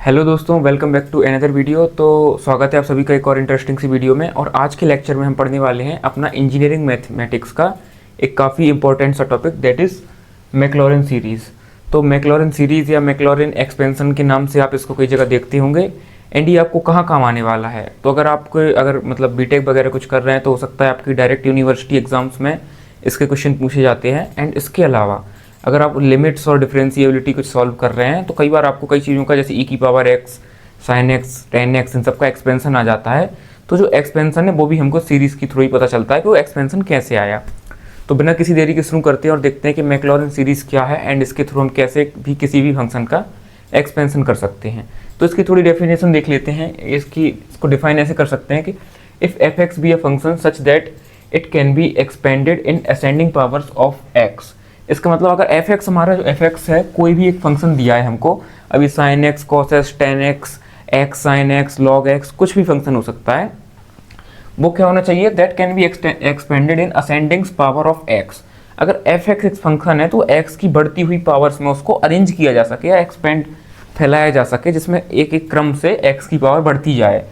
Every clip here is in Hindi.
हेलो दोस्तों, welcome back to another video. तो स्वागत है आप सभी का एक और इंटरेस्टिंग सी वीडियो में। और आज के लेक्चर में हम पढ़ने वाले हैं अपना इंजीनियरिंग मैथमेटिक्स का एक काफ़ी इंपॉर्टेंट सा topic, that is Maclaurin series. तो मैक्लॉरिन सीरीज़ या मैक्लॉरिन एक्सपेंशन के नाम से आप इसको कई जगह देखते होंगे। एंड ये आपको कहाँ काम आने वाला है, तो अगर मतलब बीटेक वगैरह कुछ कर रहे हैं तो हो सकता है आपकी डायरेक्ट यूनिवर्सिटी एग्जाम्स में इसके क्वेश्चन पूछे जाते हैं। एंड इसके अलावा अगर आप लिमिट्स और डिफरेंशिएबिलिटी कुछ सॉल्व कर रहे हैं तो कई बार आपको कई चीज़ों का, जैसे ई की power x, sine x, tan x, इन सब का एक्सपेंशन आ जाता है। तो जो एक्सपेंशन है वो भी हमको सीरीज़ के थ्रू ही पता चलता है कि वो एक्सपेंशन कैसे आया। तो बिना किसी देरी के शुरू करते हैं और देखते हैं कि मैक्लॉरिन सीरीज़ क्या है एंड इसके थ्रू हम कैसे भी किसी भी फंक्शन का एक्सपेंशन कर सकते हैं। तो इसकी थोड़ी डेफिनेशन देख लेते हैं। इसको डिफाइन ऐसे कर सकते हैं कि if F x be a function such that it can be expanded in ascending powers of x. इसका मतलब अगर एफ एक्स, हमारा जो एफ एक्स है, कोई भी एक फंक्शन दिया है हमको, अभी sine x, cos x, tan x, x sine x, log x, कुछ भी फंक्शन हो सकता है, वो क्या होना चाहिए, that can be expanded in ascending power of x. अगर एफ एक्स एक फंक्शन है तो एक्स की बढ़ती हुई पावर्स में उसको अरेंज किया जा सके या एक्सपेंड, फैलाया जा सके, जिसमें एक एक क्रम से एक्स की पावर बढ़ती जाए।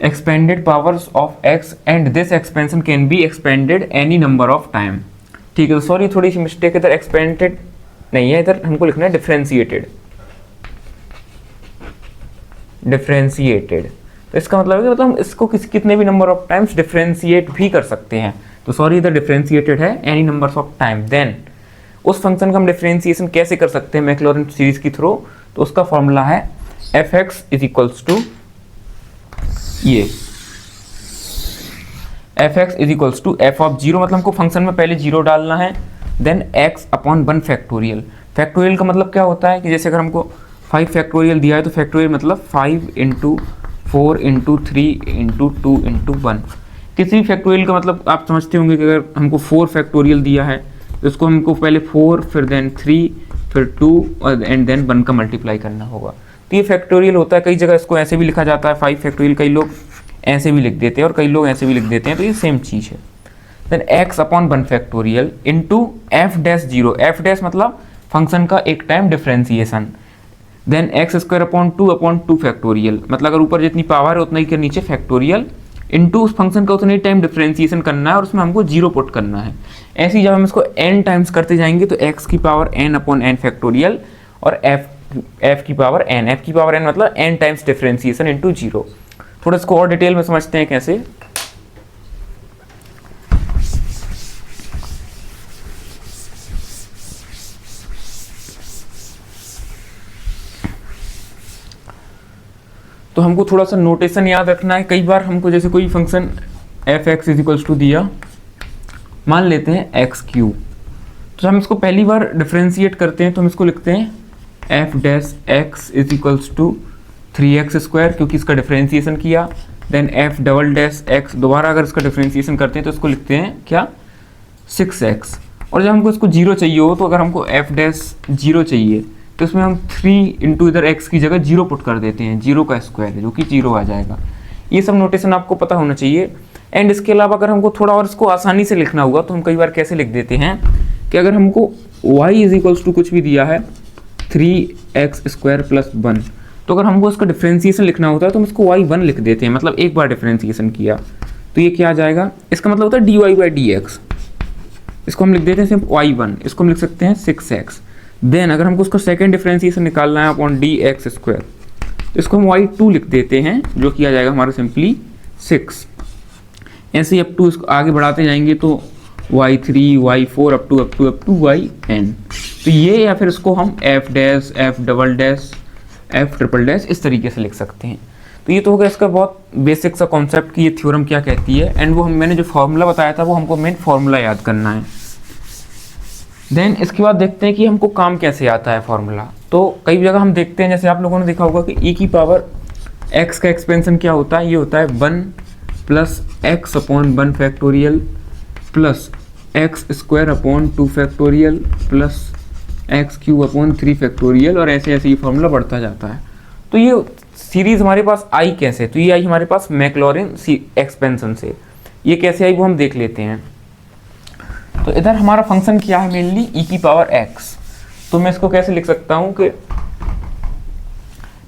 Expanded powers of x and this expansion can be expanded any number of time. ठीक है, तो सॉरी थोड़ी सी मिस्टेक, इधर एक्सपेंडेड नहीं है, इधर हमको लिखना है डिफरेंशिएटेड। डिफरेंशिएटेड तो इसका मतलब है कि मतलब हम इसको कितने भी नंबर ऑफ टाइम्स डिफरेंशिएट भी कर सकते हैं। तो सॉरी, इधर डिफरेंशिएटेड है any numbers of time. Then उस फंक्शन का हम डिफरेंशिएशन कैसे कर सकते हैं मैक्लॉरिन सीरीज के थ्रू, तो उसका फॉर्मूला है f x is equals to ये f x is equals to f of zero, मतलब हमको फंक्शन में पहले जीरो डालना है, then x upon one factorial. Factorial का मतलब क्या होता है कि जैसे अगर हमको 5 फैक्टोरियल दिया है तो फैक्टोरियल मतलब 5 इंटू 4 इंटू 3 इंटू 2 इंटू 1। किसी भी फैक्टोरियल का मतलब आप समझते होंगे कि अगर हमको 4 फैक्टोरियल दिया है तो इसको हमको पहले 4, फिर देन 3, फिर 2 और एंड देन 1 का मल्टीप्लाई करना होगा। तो ये फैक्टोरियल होता है। कई जगह इसको ऐसे भी लिखा जाता है 5 फैक्टोरियल, कई लोग ऐसे भी लिख देते हैं और कई लोग ऐसे भी लिख देते हैं, तो ये सेम चीज़ है। Then x upon one factorial into f dash zero, f dash मतलब फंक्शन का एक time differentiation. Then x square upon two factorial, मतलब अगर ऊपर जितनी पावर है उतना ही के नीचे फैक्टोरियल, इंटू उस फंक्शन का उतना ही टाइम डिफरेंशिएशन करना है और उसमें हमको जीरो पुट करना है। ऐसे ही जब हम इसको एन टाइम्स करते जाएंगे तो एक्स की power n upon n factorial और एफ की पावर एन, एफ की पावर एन मतलब n times differentiation into zero. थोड़ा इसको और डिटेल में समझते हैं कैसे। तो हमको थोड़ा सा नोटेशन याद रखना है। कई बार हमको जैसे कोई function f x is equals to दिया, मान लेते हैं एक्स क्यूब, तो हम इसको पहली बार डिफरेंशिएट करते हैं तो हम इसको लिखते हैं f dash x is equals to 3x square, क्योंकि इसका डिफरेंशिएशन किया। Then f double dash x, दोबारा अगर इसका डिफरेंशिएशन करते हैं तो इसको लिखते हैं क्या, 6x। और जब हमको इसको जीरो चाहिए हो तो अगर हमको एफ डैश जीरो चाहिए तो इसमें हम 3 इंटू इधर एक्स की जगह जीरो पुट कर देते हैं, जीरो का स्क्वायर है जो कि जीरो आ जाएगा। ये सब नोटेशन आपको पता होना चाहिए। एंड इसके अलावा अगर हमको थोड़ा और इसको आसानी से लिखना हुआ तो हम कई बार कैसे लिख देते हैं कि अगर हमको y इज इक्वल्स टू कुछ भी दिया है 3x स्क्वायर प्लस 1, तो अगर हमको इसका डिफरेंशिएशन लिखना होता है तो हम इसको y1 लिख देते हैं, मतलब एक बार डिफरेंशिएशन किया तो ये क्या आ जाएगा, इसका मतलब होता है dy बाई dx। इसको हम लिख देते हैं सिर्फ y1, इसको हम लिख सकते हैं 6x। देन अगर हमको उसका सेकेंड डिफरेंशिएशन निकालना है अपॉन dx स्क्वायर, तो इसको हम y2 लिख देते हैं, जो कि आ जाएगा हमारा सिंपली 6। ऐसे ही अप टू इसको आगे बढ़ाते जाएंगे तो y3, y4 up to yn। तो ये, या फिर इसको हम f dash, f double dash, f triple dash इस तरीके से लिख सकते हैं। तो ये तो हो गया इसका बहुत बेसिक सा कॉन्सेप्ट कि ये थ्योरम क्या कहती है। एंड वो मैंने जो फार्मूला बताया था वो हमको मेन फार्मूला याद करना है। देन इसके बाद देखते हैं कि हमको काम कैसे आता है फार्मूला। तो कई जगह हम देखते हैं, जैसे आप लोगों ने देखा होगा कि e की पावर x का एक्सपेंशन क्या होता है, ये होता है 1 plus x upon 1 factorial plus x square upon 2 factorial plus x cube upon 3 factorial, और ऐसे ऐसे ये फॉर्मूला बढ़ता जाता है। तो ये सीरीज हमारे पास आई कैसे, तो ये आई हमारे पास मैक्लॉरिन एक्सपेंशन से। ये कैसे आई वो हम देख लेते हैं। तो इधर हमारा फंक्शन क्या है, मेनली e की पावर x। तो मैं इसको कैसे लिख सकता हूँ कि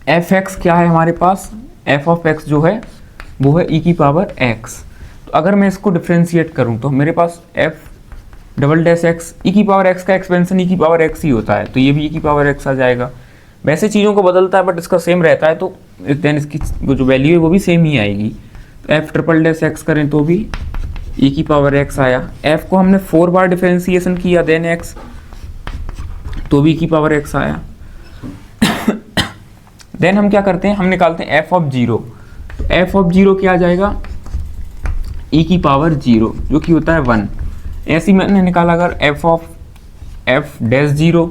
एफ एक्स क्या है हमारे पास, एफ ऑफ एक्स जो है वो है ई की पावर एक्स। तो अगर मैं इसको डिफ्रेंशिएट करूँ तो मेरे पास F double dash x, e की पावर एक्स का एक्सपेंशन ई की पावर एक्स ही होता है, तो ये भी ई की पावर एक्स आ जाएगा। वैसे चीज़ों को बदलता है बट इसका सेम रहता है, तो देन इसकी वो जो वैल्यू है वो भी सेम ही आएगी। तो एफ ट्रिपल डैश एक्स करें तो भी ई की पावर एक्स आया। एफ को हमने 4 बार डिफ्रेंशिएशन किया देन एक्स, तो भी ई की पावर एक्स आया। देन हम क्या करते हैं, हम निकालते हैं एफ ऑफ जीरो। तो एफ ऑफ जीरो क्या आ जाएगा, ई की पावर जीरो जो कि होता है 1। ऐसे ही मैंने निकाला अगर F of F dash zero,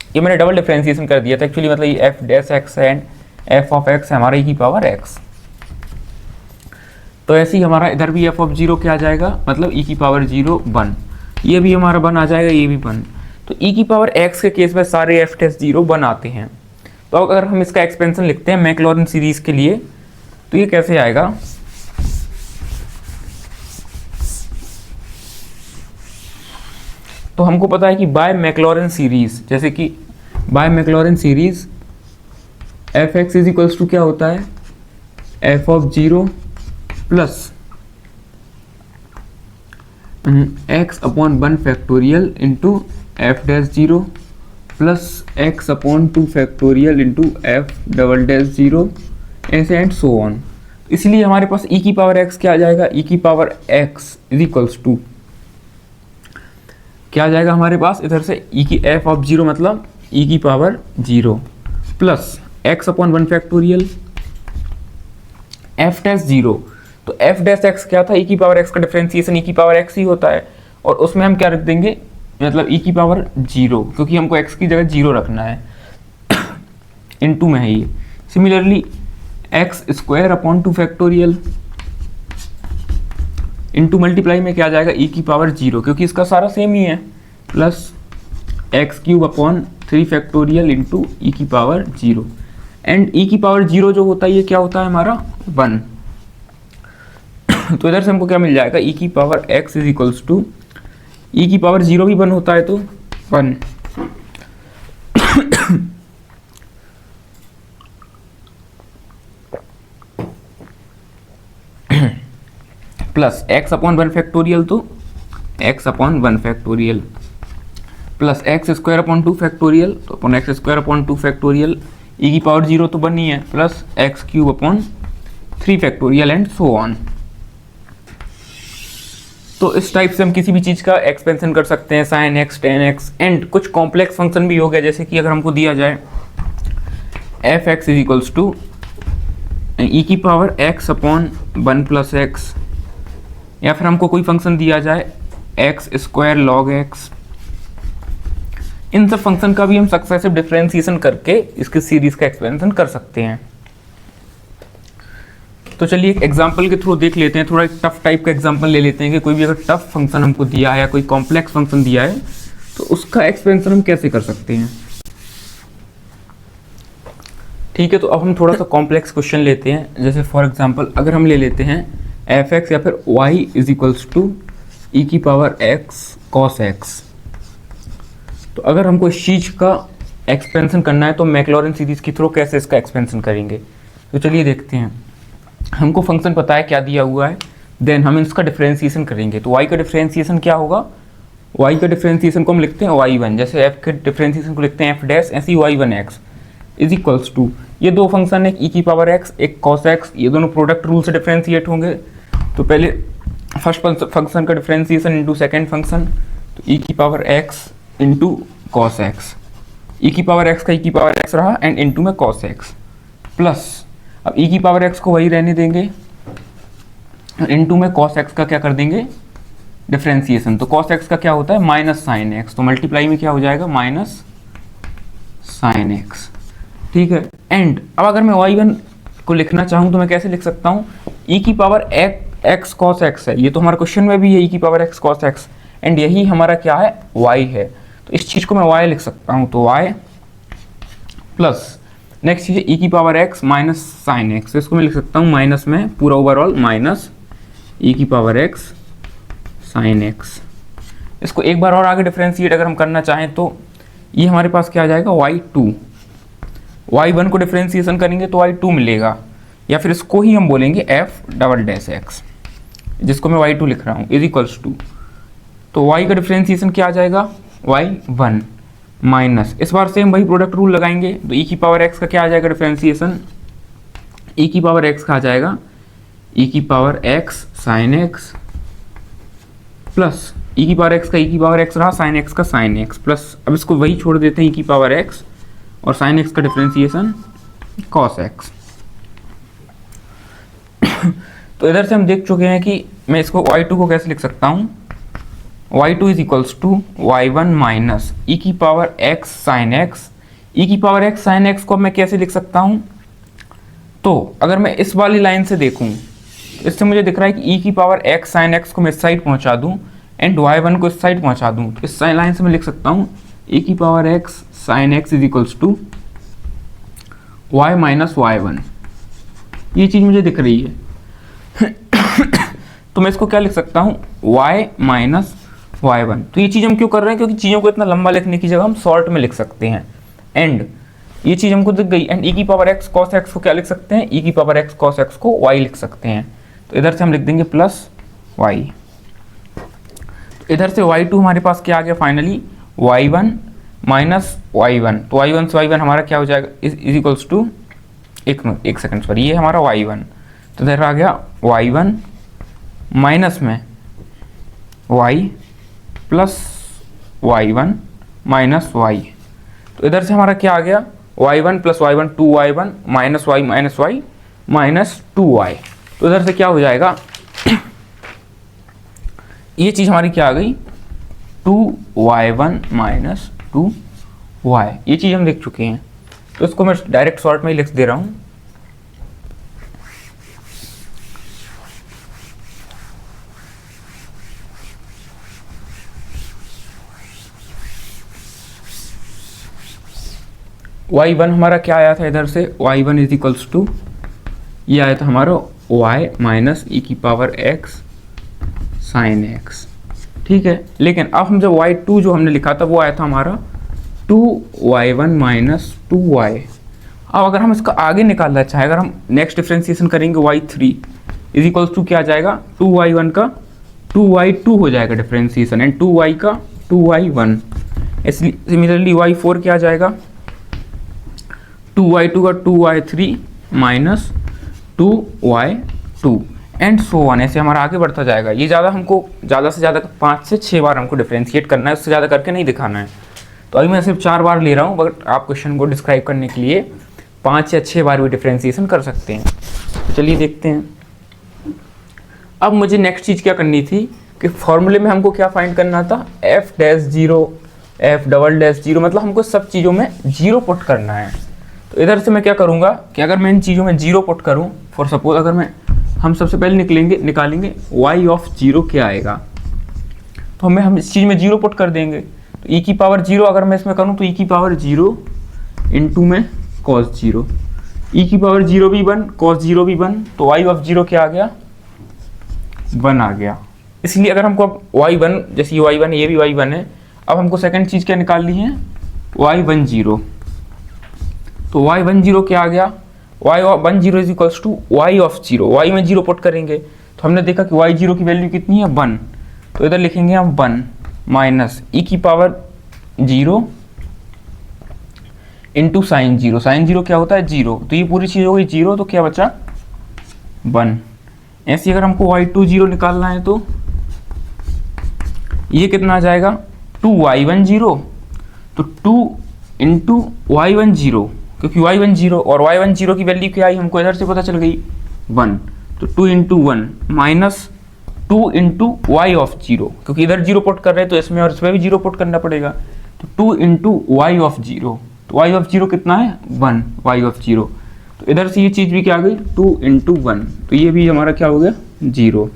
ये मैंने डबल डिफरेंशिएशन कर दिया था एक्चुअली, मतलब ये F dash x and F of x है हमारा ई की पावर एक्स। तो ऐसे ही हमारा इधर भी एफ ऑफ जीरो क्या आ जाएगा, मतलब ई की पावर जीरो 1, ये भी हमारा 1 आ जाएगा, ये भी 1। तो ई की पावर एक्स के केस में सारे एफ डैश जीरो 1 आते हैं। तो अगर हम इसका एक्सपेंशन लिखते हैं मैक्लॉरिन सीरीज के लिए तो ये कैसे आएगा, तो हमको पता है कि बाय मैक्लॉरिन सीरीज, जैसे कि by Maclaurin series f x is equals to क्या होता है, f of zero plus x upon 1 factorial into f dash zero plus x upon 2 factorial into f double dash zero, ऐसे एंड सो ऑन। इसलिए हमारे पास ई की पावर एक्स क्या आ जाएगा, ई की power x is equals to क्या आ जाएगा हमारे पास इधर से ई की एफ ऑफ जीरो मतलब ई की power zero plus x upon 1 factorial F dash zero. तो एफ डैश एक्स क्या था, ई की पावर एक्स का डिफरेंशिएशन ई की पावर एक्स ही होता है, और उसमें हम क्या रख देंगे, मतलब ई की पावर जीरो, क्योंकि हमको एक्स की जगह जीरो रखना है इनटू में है ये। Similarly x square upon 2 factorial into multiply में क्या आ जाएगा, ई की पावर जीरो, क्योंकि इसका सारा सेम ही है, plus x cube upon 3 factorial into e की पावर जीरो। एंड ई की पावर जीरो जो होता है ये क्या होता है हमारा 1। तो इधर से हमको क्या मिल जाएगा, ई की power x is equals to e की पावर जीरो भी 1 होता है तो 1 प्लस एक्स अपॉन 1 फैक्टोरियल, तो x upon 1 factorial plus x square upon 2 factorial, तो upon x square upon 2 factorial, e की पावर जीरो तो 1 ही है, plus x cube upon 3 factorial and so on. तो इस टाइप से हम किसी भी चीज़ का एक्सपेंशन कर सकते हैं, sine x tan x, and कुछ कॉम्प्लेक्स फंक्शन भी हो गया, जैसे कि अगर हमको दिया जाए f x is equals to e की power x upon 1 plus x, या फिर हमको कोई फंक्शन दिया जाए एक्स स्क्वायर लॉग एक्स, इन सब फंक्शन का भी हम सक्सेसिव डिफरेंशिएशन करके इसके सीरीज का एक्सपेंशन कर सकते हैं। तो चलिए एक एग्जांपल के थ्रू देख लेते हैं, थोड़ा एक टफ टाइप का एग्जांपल ले लेते हैं कि कोई भी अगर टफ फंक्शन हमको दिया है या कोई कॉम्प्लेक्स फंक्शन दिया है तो उसका एक्सपेंशन हम कैसे कर सकते हैं। ठीक है, तो अब हम थोड़ा सा कॉम्प्लेक्स क्वेश्चन लेते हैं, जैसे फॉर एग्जांपल अगर हम ले लेते हैं एफ एक्स या फिर Y is equals to e की पावर एक्स कॉस एक्स। तो अगर हमको इस चीज़ का एक्सपेंशन करना है तो मैक्लॉरिन सीरीज के थ्रू कैसे इसका एक्सपेंशन करेंगे। तो चलिए देखते हैं, हमको फंक्शन पता है क्या दिया हुआ है, देन हम इसका डिफरेंशिएशन करेंगे। तो y का डिफरेंशिएशन क्या होगा, y का डिफरेंशिएशन को हम लिखते हैं y1, जैसे f के डिफरेंशिएशन को लिखते हैं f डैश, ऐसे ही y1x इज इक्वल्स टू, ये दो फंक्शन है, e की पावर x एक cos x, ये दोनों प्रोडक्ट रूल से डिफरेंशिएट होंगे। तो पहले फर्स्ट फंक्शन का डिफरेंशिएशन इंटू सेकेंड फंक्शन, तो e की power x into cos x, e की पावर एक्स का ई की पावर एक्स रहा एंड इंटू में कॉस एक्स, प्लस अब ई की पावर एक्स को वही रहने देंगे, इंटू में कॉस एक्स का क्या कर देंगे डिफरेंशिएशन। तो कॉस एक्स का क्या होता है माइनस साइन एक्स, तो मल्टीप्लाई में क्या हो जाएगा माइनस साइन एक्स। ठीक है, एंड अब अगर मैं y1 को लिखना चाहूँ तो मैं कैसे लिख सकता हूँ, ई की पावर एक्स कॉस एक्स है, ये तो हमारे क्वेश्चन में भी है ई की power x cos x, and यही हमारा क्या है y है, तो इस चीज़ को मैं y लिख सकता हूँ, तो y प्लस नेक्स्ट चीज़ है ई की power x minus sine x, तो इसको मैं लिख सकता हूँ माइनस में पूरा ओवरऑल माइनस ई की पावर x साइन एक्स। इसको एक बार और आगे डिफरेंशिएट अगर हम करना चाहें तो ये हमारे पास क्या आ जाएगा y2, y1 को डिफ्रेंसिएशन करेंगे तो y2 मिलेगा, या फिर इसको ही हम बोलेंगे f'(x), जिसको मैं y2 लिख रहा हूँ, इज इक्वल्स टू, तो y का डिफ्रेंसिएशन क्या आ जाएगा, y1 माइनस, इस बार सेम वही प्रोडक्ट रूल लगाएंगे, तो e की पावर x का क्या आ जाएगा डिफ्रेंसिएशन, e की पावर x का आ जाएगा e की power x sin x plus e की पावर x का e की पावर x रहा, sin x का sin x प्लस, अब इसको वही छोड़ देते हैं e की पावर x और sin x का डिफ्रेंसिएशन cos x। तो इधर से हम देख चुके हैं कि मैं इसको y2 को कैसे लिख सकता हूँ, y2 is equals to y1 minus e की power x sin x, e की पावर x sin x को मैं कैसे लिख सकता हूँ, तो अगर मैं इस वाली लाइन से देखूँ, इससे मुझे दिख रहा है कि e की पावर x sin x को मैं इस साइड पहुँचा दूँ एंड y1 को इस साइड पहुँचा दूँ, तो इस लाइन से मैं लिख सकता हूँ e की power x sin x is equals to y minus y1, ये चीज़ मुझे दिख रही है। तो मैं इसको क्या लिख सकता हूँ, y माइनस y1। तो ये चीज़ हम क्यों कर रहे हैं, क्योंकि चीज़ों को इतना लंबा लिखने की जगह हम शॉर्ट में लिख सकते हैं, एंड ये चीज़ हमको दिख गई, एंड e की पावर x cos x को क्या लिख सकते हैं, e की पावर x cos x को y लिख सकते हैं, तो इधर से हम लिख देंगे प्लस y। तो इधर से y2 हमारे पास क्या आ गया फाइनली, y1 माइनस y1, तो y1 से y1 हमारा क्या हो जाएगा, इज इक्वल्स टू, एक सेकंड सॉरी, ये हमारा y1, तो इधर आ गया y1 माइनस में y plus y1 minus y, तो इधर से हमारा क्या आ गया, y1 plus y1 2y1 minus y minus 2y, तो इधर से क्या हो जाएगा, ये चीज़ हमारी क्या आ गई, 2y1 माइनस 2y, ये चीज़ हम देख चुके हैं, तो इसको मैं डायरेक्ट शॉर्ट में ही लिख दे रहा हूँ। y1 हमारा क्या आया था इधर से, y1 इज इक्वल्स टू, ये आया था हमारा y माइनस e की पावर x sin x, ठीक है। लेकिन अब हम जब y2 जो हमने लिखा था वो आया था हमारा 2y1 माइनस 2y। अब अगर हम इसका आगे निकालना चाहें, अगर हम नेक्स्ट डिफ्रेंसिएशन करेंगे y3 इज इक्वल्स टू क्या आ जाएगा, 2y1 का 2y2 हो जाएगा डिफ्रेंसिएशन, एंड 2y का 2y1, इसलिए सिमिलरली y4 क्या आ जाएगा, 2y2 का 2y3 minus 2y2 and so one, ऐसे हमारा आगे बढ़ता जाएगा। ये हमको ज़्यादा से ज़्यादा 5 से 6 बार हमको डिफ्रेंशिएट करना है, उससे ज़्यादा करके नहीं दिखाना है। तो अभी मैं सिर्फ 4 बार ले रहा हूँ, बट आप क्वेश्चन को डिस्क्राइब करने के लिए 5 या 6 बार भी डिफ्रेंशिएशन कर सकते हैं। तो चलिए देखते हैं। अब मुझे नेक्स्ट चीज़ क्या करनी थी कि फॉर्मूले में हमको क्या फाइंड करना था, f'0 f'0, मतलब हमको सब चीज़ों में 0 पुट करना है। तो इधर से मैं क्या करूँगा कि अगर मैं इन चीज़ों में 0 पुट करूँ, फॉर सपोज अगर हम सबसे पहले निकालेंगे y ऑफ 0 क्या आएगा, तो हम इस चीज़ में 0 पुट कर देंगे। तो e की पावर 0 अगर मैं इसमें करूँ तो e की पावर 0 इंटू में cos 0, e की पावर 0 भी 1 cos 0 भी 1, तो y ऑफ 0 क्या आ गया, 1 आ गया। इसलिए अगर हमको अब y1, जैसे ये y1 ये भी y1 है, अब हमको सेकंड चीज़ क्या निकालनी है, y10, तो y10 क्या आ गया, y10 is equals to y of 0, y में 0 पुट करेंगे तो हमने देखा कि y0 की वैल्यू कितनी है, 1, तो इधर लिखेंगे हम 1 माइनस e की पावर 0 इंटू साइन 0, साइन 0 क्या होता है 0, तो ये पूरी चीज़ हो गई 0, तो क्या बचा 1। ऐसे अगर हमको y20 निकालना है तो ये कितना आ जाएगा 2y10, तो 2 इंटू y10, क्योंकि y10 और y10 की वैल्यू क्या आई हमको इधर से पता चल गई 1, तो 2 into 1 minus 2 into y of 0, क्योंकि इधर 0 पुट कर रहे हैं तो इसमें और इसमें भी 0 पुट करना पड़ेगा, तो 2 इंटू y ऑफ 0, तो y ऑफ 0 कितना है 1, y ऑफ 0, तो इधर से ये चीज़ भी क्या आ गई 2 इंटू 1, तो ये भी हमारा क्या हो गया 0।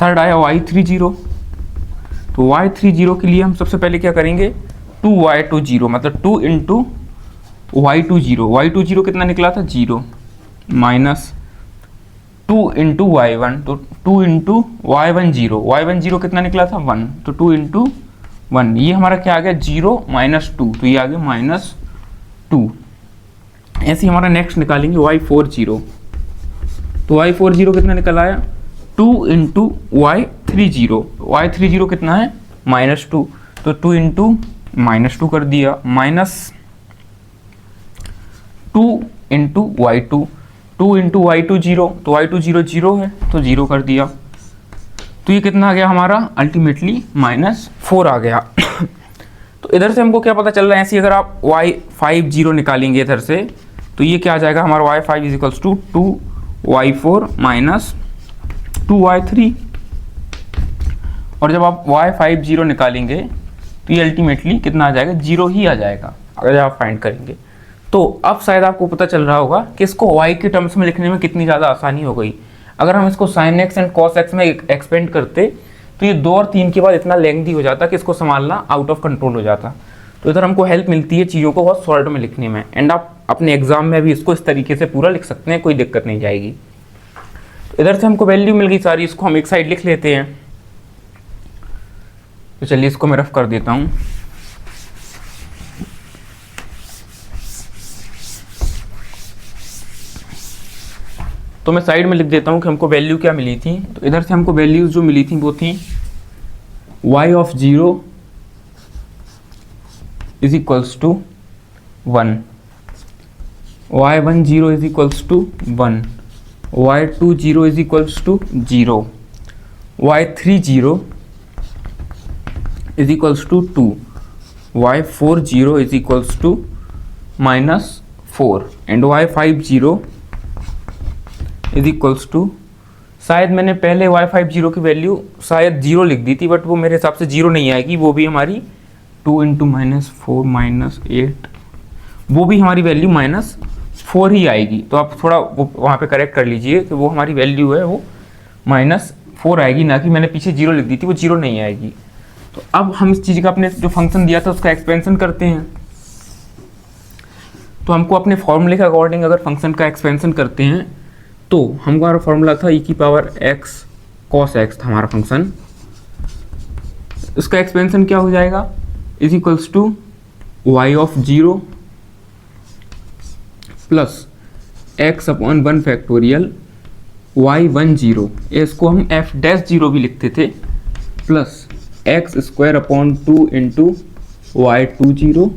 थर्ड आया y30, तो y30 के लिए हम सबसे पहले क्या करेंगे 2y20, मतलब 2 इंटू y20 कितना निकला था 0 माइनस 2 इंटू y1, तो 2 इंटू y10 कितना निकला था 1, तो 2 इंटू 1, ये हमारा क्या आ गया 0 माइनस 2, तो ये आ गया -2। ऐसे ही हमारा नेक्स्ट निकालेंगे y40। तो y40 कितना निकल आया 2 इंटू y30। y30 कितना है -2, तो 2 इंटू -2 कर दिया, minus 2 into y2, 2 into y2 0, तो y2 0 है तो 0 कर दिया। तो ये कितना आ गया हमारा अल्टीमेटली -4 आ गया। तो इधर से हमको क्या पता चल रहा है, ऐसे अगर आप y50 निकालेंगे इधर से तो ये क्या आ जाएगा हमारा y5 equals to 2y4 minus 2y3। और जब आप y50 निकालेंगे तो ये अल्टीमेटली कितना आ जाएगा 0 ही आ जाएगा अगर आप फाइंड करेंगे। तो अब शायद आपको पता चल रहा होगा कि इसको y के टर्म्स में लिखने में कितनी ज़्यादा आसानी हो गई। अगर हम इसको sin x and cos x में एक्सपेंड करते तो ये 2 और 3 के बाद इतना लेंथी हो जाता कि इसको संभालना आउट ऑफ कंट्रोल हो जाता। तो इधर हमको हेल्प मिलती है चीज़ों को बहुत शॉर्ट में लिखने में, एंड आप अपने एग्जाम में भी इसको इस तरीके से पूरा लिख सकते हैं, कोई दिक्कत नहीं जाएगी। तो इधर से हमको वैल्यू मिल गई सारी, इसको हम एक साइड लिख लेते हैं। तो चलिए इसको मैं रफ कर देता हूँ। तो मैं साइड में लिख देता हूँ कि हमको वैल्यू क्या मिली थी। तो इधर से हमको वैल्यूज जो मिली थी वो थी y0 is equals to 1, y10 is equals to 1, y20 is equals to 0, y30 is equals to 2, y40 is equals to -4 and y50 is equals to, शायद मैंने पहले y50 की वैल्यू शायद 0 लिख दी थी, बट वो मेरे हिसाब से 0 नहीं आएगी, वो भी हमारी 2 इंटू -4 -8, वो भी हमारी वैल्यू -4 ही आएगी। तो आप थोड़ा वो वहाँ पे करेक्ट कर लीजिए कि वो हमारी वैल्यू है वो -4 आएगी, ना कि मैंने पीछे 0 लिख दी थी, वो 0 नहीं आएगी। तो अब हम इस चीज़ का अपने जो फंक्शन दिया था उसका एक्सपेंशन करते हैं। तो हमको अपने फॉर्मूले के अकॉर्डिंग अगर फंक्शन का एक्सपेंशन करते हैं तो हमारा फॉर्मूला था e⁻x cos x था हमारा फंक्शन। इसका एक्सपेंशन क्या हो जाएगा is equals to y0 plus x upon 1 factorial y10, इसको हम f'0 भी लिखते थे, plus x square upon 2 into y20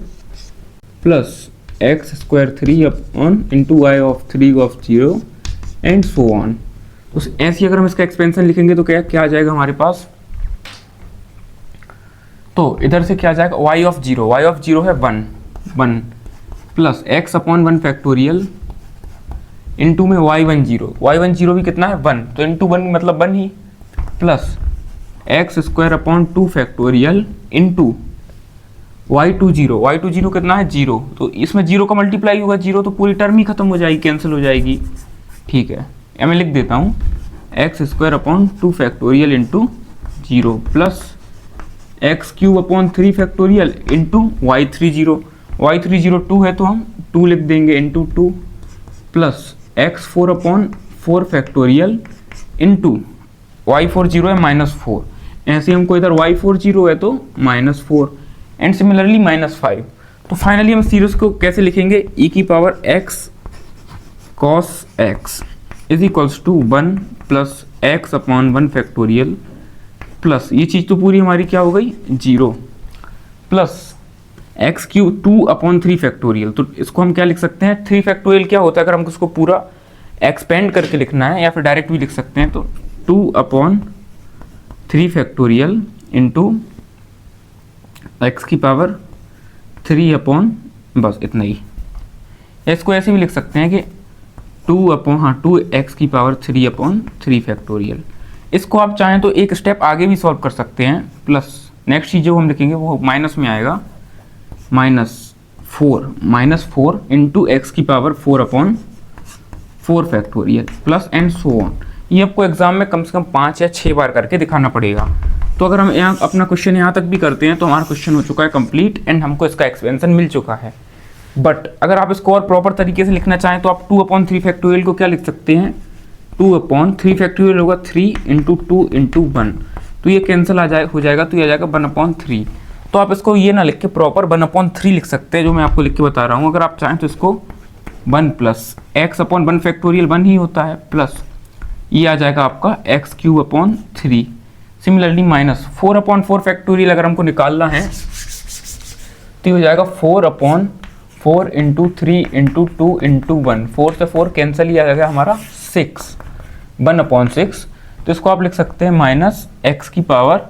plus x square 3 upon into y3 and so on. तो ऐसे अगर हम इसका एक्सपेंशन लिखेंगे तो क्या आ जाएगा हमारे पास, तो इधर से क्या आ जाएगा y0 है 1 plus x upon 1 factorial into में y10 भी कितना है 1, तो इंटू 1 मतलब 1 ही, plus x square upon 2 factorial into y20 कितना है 0, तो इसमें 0 का मल्टीप्लाई होगा 0, तो पूरी टर्म ही खत्म हो जाएगी, कैंसिल हो जाएगी। ठीक है, मैं लिख देता हूँ x square upon 2 factorial into 0 plus x³ upon 3 factorial into y30 2 है तो हम 2 लिख देंगे into 2 plus x4 upon 4 factorial into y40 है -4, ऐसे हमको इधर y40 है तो -4 एंड सिमिलरली -5। तो फाइनली हम सीरीज को कैसे लिखेंगे, e⁻x cos x is equals to 1 plus x upon 1 factorial plus ये चीज़ तो पूरी हमारी क्या हो गई 0 प्लस x³ 2 अपॉन 3 फैक्टोरियल। तो इसको हम क्या लिख सकते हैं, 3 फैक्टोरियल क्या होता है अगर हमको इसको पूरा एक्सपेंड करके लिखना है या फिर डायरेक्ट भी लिख सकते हैं, तो 2 upon 3 factorial into x³ 3 upon, बस इतना ही। इसको ऐसे भी लिख सकते हैं कि 2x³ 3 अपॉन 3 फैक्टोरियल। इसको आप चाहें तो एक स्टेप आगे भी सॉल्व कर सकते हैं, प्लस नेक्स्ट चीज़ जो हम लिखेंगे वो माइनस में आएगा, -4 into x⁴ upon 4 factorial plus and so on. ये आपको एग्जाम में कम से कम 5 या 6 बार करके दिखाना पड़ेगा। तो अगर हम यहाँ अपना क्वेश्चन यहाँ तक भी करते हैं तो हमारा क्वेश्चन हो चुका है कंप्लीट एंड हमको इसका एक्सपेंशन मिल चुका है। बट अगर आप इसको और प्रॉपर तरीके से लिखना चाहें तो आप 2 अपॉन 3 फैक्टोरियल को क्या लिख सकते हैं, 2 अपॉन 3 फैक्टोरियल होगा 3 इंटू 2 इंटू 1, तो ये कैंसिल हो जाएगा, तो ये आ जाएगा 1/3। तो आप इसको ये ना लिख के प्रॉपर 1/3 लिख सकते हैं, जो मैं आपको लिख के बता रहा हूँ। अगर आप चाहें तो इसको 1 प्लस एक्स अपॉन 1 फैक्टोरियल 1 ही होता है, प्लस ये आ जाएगा आपका x cube upon 3। Similarly minus 4 upon 4 factorial अगर हमको निकालना है तो ये हो जाएगा 4 अपॉन 4 इंटू 3 इंटू 2 इंटू 1, 4 से 4 कैंसिल, ही आ जाएगा हमारा 6, 1 अपॉन 6। तो इसको आप लिख सकते हैं माइनस एक्स की पावर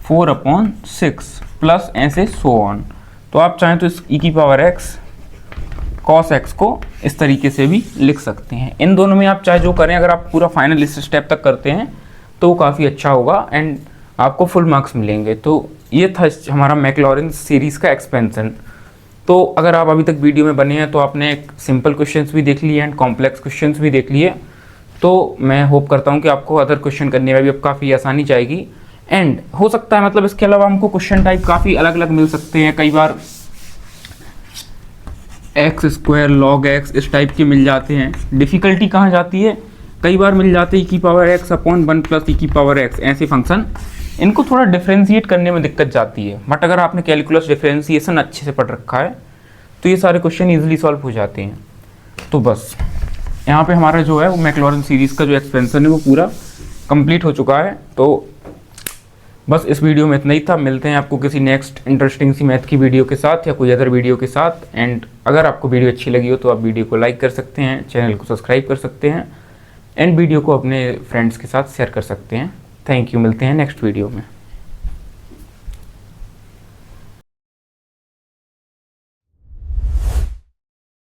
4 अपॉन 6 प्लस ऐसे सो ऑन। तो आप चाहें तो इस ई की पावर एक्स कॉस एक्स को इस तरीके से भी लिख सकते हैं। इन दोनों में आप चाहे जो करें, अगर आप पूरा फाइनल इस स्टेप तक करते हैं तो वो काफ़ी अच्छा होगा एंड आपको फुल मार्क्स मिलेंगे। तो ये था हमारा मैक्लॉरिन सीरीज़ का एक्सपेंशन। तो अगर आप अभी तक वीडियो में बने हैं तो आपने एक सिंपल क्वेश्चंस भी देख लिए एंड कॉम्प्लेक्स क्वेश्चंस भी देख लिए। तो मैं होप करता हूँ कि आपको अदर क्वेश्चन करने में भी अब काफ़ी आसानी जाएगी एंड हो सकता है मतलब इसके अलावा हमको क्वेश्चन टाइप काफ़ी अलग अलग मिल सकते हैं। कई बार एक्स स्क्वायर लॉग एक्स इस टाइप के मिल जाते हैं। डिफ़िकल्टी कहाँ जाती है, कई बार मिल जाते हैं ई की पावर एक्स अपॉन 1 प्लस ई की पावर एक्स, ऐसे फंक्शन इनको थोड़ा डिफ्रेंशिएट करने में दिक्कत जाती है। बट अगर आपने कैलकुलस डिफ्रेंशिएशन अच्छे से पढ़ रखा है तो ये सारे क्वेश्चन ईजिली सॉल्व हो जाते हैं। तो बस यहाँ पे हमारा जो है वो मैक्लॉरिन सीरीज़ का जो एक्सपेंशन है वो पूरा कंप्लीट हो चुका है। तो बस इस वीडियो में इतना ही था। मिलते हैं आपको किसी नेक्स्ट इंटरेस्टिंग सी मैथ की वीडियो के साथ या कोई अदर वीडियो के साथ। एंड अगर आपको वीडियो अच्छी लगी हो तो आप वीडियो को लाइक कर सकते हैं, चैनल को सब्सक्राइब कर सकते हैं एंड वीडियो को अपने फ्रेंड्स के साथ शेयर कर सकते हैं। थैंक यू, मिलते हैं नेक्स्ट वीडियो में।